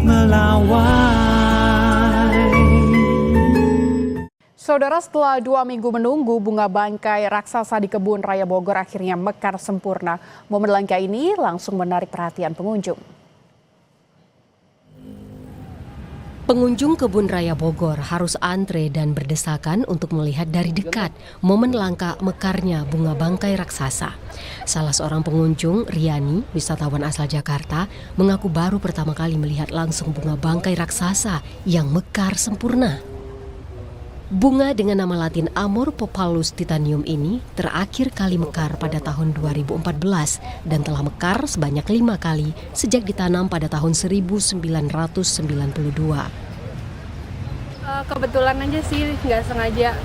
melawai. Saudara, setelah 2 minggu menunggu, bunga bangkai raksasa di Kebun Raya Bogor akhirnya mekar sempurna. Momen langka ini langsung menarik perhatian pengunjung. Pengunjung Kebun Raya Bogor harus antre dan berdesakan untuk melihat dari dekat momen langka mekarnya bunga bangkai raksasa. Salah seorang pengunjung, Riani, wisatawan asal Jakarta, mengaku baru pertama kali melihat langsung bunga bangkai raksasa yang mekar sempurna. Bunga dengan nama latin Amorphophallus titanium ini terakhir kali mekar pada tahun 2014 dan telah mekar sebanyak 5 kali sejak ditanam pada tahun 1992. Kebetulan aja sih, nggak sengaja,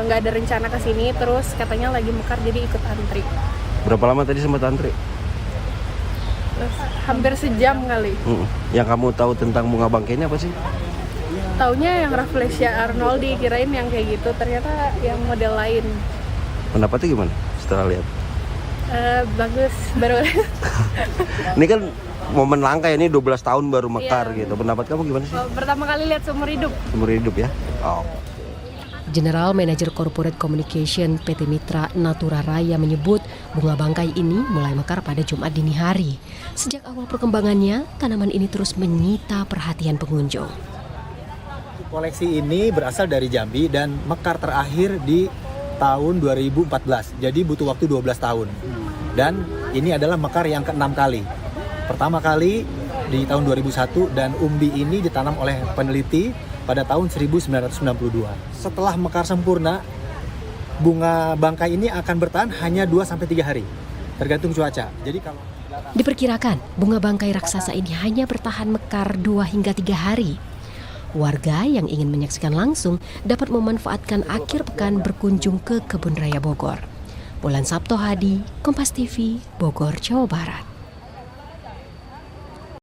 nggak ada rencana ke sini, terus katanya lagi mekar jadi ikut antri. Berapa lama tadi sempat antri? Terus, hampir sejam kali. Yang kamu tahu tentang bunga bangkai ini apa sih? Taunya yang Rafflesia arnoldi, kirain yang kayak gitu, ternyata yang model lain. Pendapatnya gimana setelah lihat? Bagus, baru. Ini kan momen langka ya, ini 12 tahun baru mekar gitu. Pendapat kamu gimana sih? Pertama kali lihat seumur hidup. Seumur hidup ya? Oh. General Manager Corporate Communication PT Mitra Natura Raya menyebut bunga bangkai ini mulai mekar pada Jumat dini hari. Sejak awal perkembangannya, tanaman ini terus menyita perhatian pengunjung. Koleksi ini berasal dari Jambi dan mekar terakhir di tahun 2014. Jadi butuh waktu 12 tahun. Dan ini adalah mekar yang ke-6 kali. Pertama kali di tahun 2001 dan umbi ini ditanam oleh peneliti pada tahun 1992. Setelah mekar sempurna, bunga bangkai ini akan bertahan hanya 2-3 hari. Tergantung cuaca. Jadi kalau diperkirakan bunga bangkai raksasa ini hanya bertahan mekar 2 hingga 3 hari. Warga yang ingin menyaksikan langsung dapat memanfaatkan akhir pekan berkunjung ke Kebun Raya Bogor. Bulan Sabto Hadi, Kompas TV, Bogor, Jawa Barat.